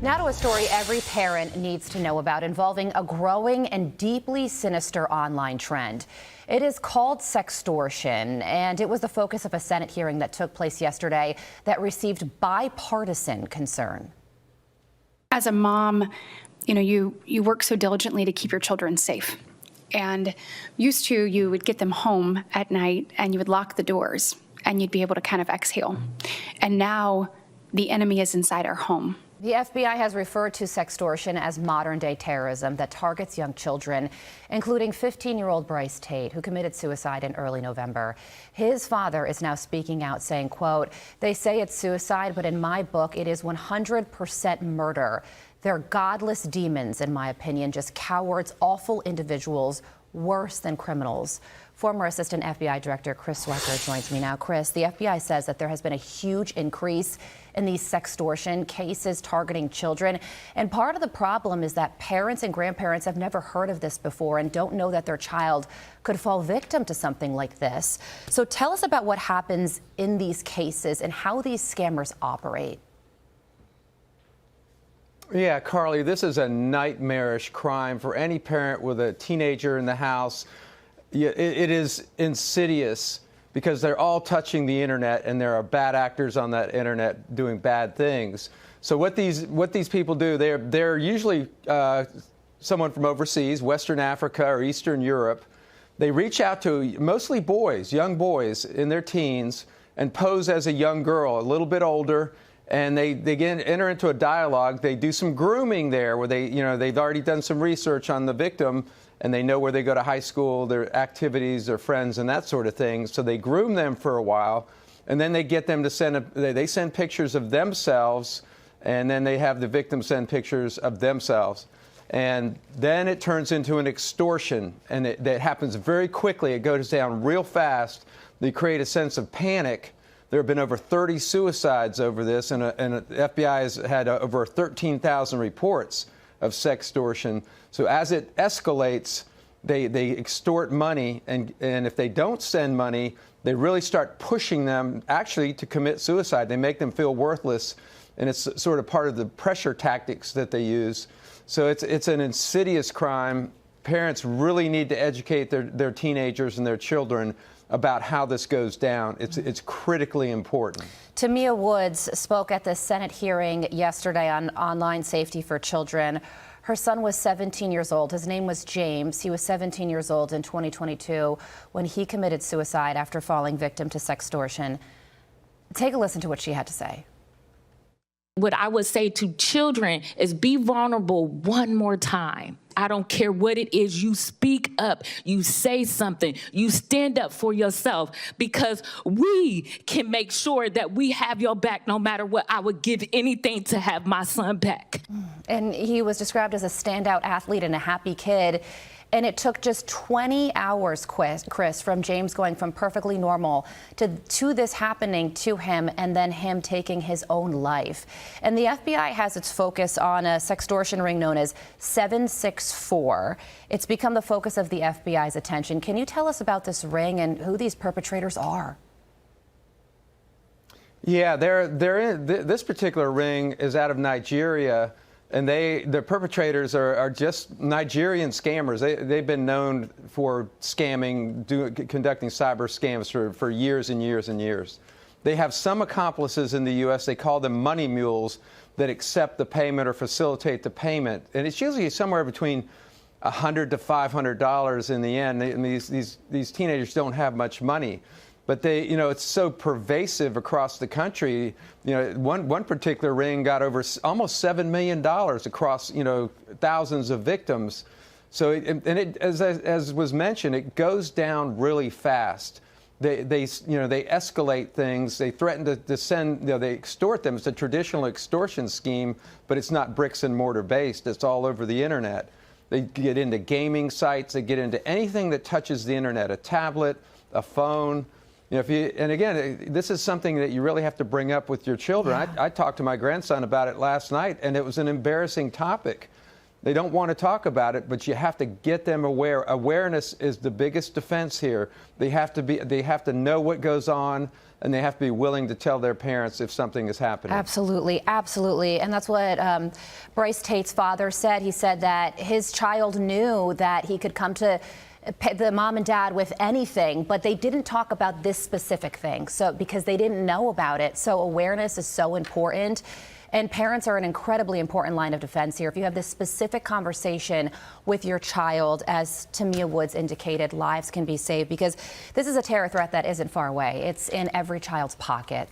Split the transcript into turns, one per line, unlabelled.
Now to a story every parent needs to know about involving a growing and deeply sinister online trend. It is called sextortion, and it was the focus of a Senate hearing that took place yesterday that received bipartisan concern.
As a mom, you work so diligently to keep your children safe. And used to, you would get them home at night and you would lock the doors and you'd be able to kind of exhale. And now the enemy is inside our home.
The FBI has referred to sextortion as modern-day terrorism that targets young children, including 15-year-old Bryce Tate, who committed suicide in early November. His father is now speaking out, saying, quote, "They say it's suicide, but in my book, it is 100% murder. They're godless demons, in my opinion, just cowards, awful individuals, worse than criminals." Former Assistant FBI Director Chris Swecker joins me now. Chris, the FBI says that there has been a huge increase in these sextortion cases targeting children. And part of the problem is that parents and grandparents have never heard of this before and don't know that their child could fall victim to something like this. So tell us about what happens in these cases and how these scammers operate.
Yeah, Carly, this is a nightmarish crime for any parent with a teenager in the house. Yeah, it is insidious because they're all touching the internet and there are bad actors on that internet doing bad things. So what these people do, they're usually someone from overseas, Western Africa or Eastern Europe. They reach out to mostly boys, young boys in their teens, and pose as a young girl, a little bit older. And they enter into a dialogue. They do some grooming there where they've already done some research on the victim and they know where they go to high school, their activities, their friends, and that sort of thing. So they groom them for a while, and then they get them to they send pictures of themselves, and then they have the victim send pictures of themselves. And then it turns into an extortion, and that happens very quickly. It goes down real fast. They create a sense of panic. There have been over 30 suicides over this, and the FBI has had over 13,000 reports of sextortion. So as it escalates, they extort money, and if they don't send money, they really start pushing them actually to commit suicide. They make them feel worthless, and it's sort of part of the pressure tactics that they use. So it's an insidious crime. Parents really need to educate their teenagers and their children about how this goes down. It's critically important.
Tamia Woods spoke at the Senate hearing yesterday on online safety for children. Her son was 17 years old. His name was James. He was 17 years old in 2022 when he committed suicide after falling victim to sextortion. Take a listen to what she had to say.
What I would say to children is be vulnerable one more time. I don't care what it is. You speak up. You say something. You stand up for yourself, because we can make sure that we have your back no matter what. I would give anything to have my son back.
And he was described as a standout athlete and a happy kid. And it took just 20 hours, Chris, from James going from perfectly normal to this happening to him and then him taking his own life. And the FBI has its focus on a sextortion ring known as 764. It's become the focus of the FBI's attention. Can you tell us about this ring and who these perpetrators are?
Yeah, this particular ring is out of Nigeria. And the perpetrators are just Nigerian scammers. They've been known for scamming, conducting cyber scams for years and years and years. They have some accomplices in the U.S. They call them money mules that accept the payment or facilitate the payment. And it's usually somewhere between $100 to $500 in the end. And these teenagers don't have much money. But it's so pervasive across the country. One particular ring got over almost $7 million across, thousands of victims. So, as was mentioned, it goes down really fast. They escalate things. They threaten to send, they extort them. It's a traditional extortion scheme, but it's not bricks and mortar based. It's all over the internet. They get into gaming sites. They get into anything that touches the internet, a tablet, a phone. And again, this is something that you really have to bring up with your children. Yeah. I talked to my grandson about it last night, and it was an embarrassing topic. They don't want to talk about it, but you have to get them aware. Awareness is the biggest defense here. They have to know what goes on, and they have to be willing to tell their parents if something is happening.
Absolutely, absolutely. And that's what Bryce Tate's father said. He said that his child knew that he could come to the mom and dad with anything, but they didn't talk about this specific thing, so because they didn't know about it. So awareness is so important. And parents are an incredibly important line of defense here. If you have this specific conversation with your child, as Tamia Woods indicated, lives can be saved, because this is a terror threat that isn't far away. It's in every child's pocket.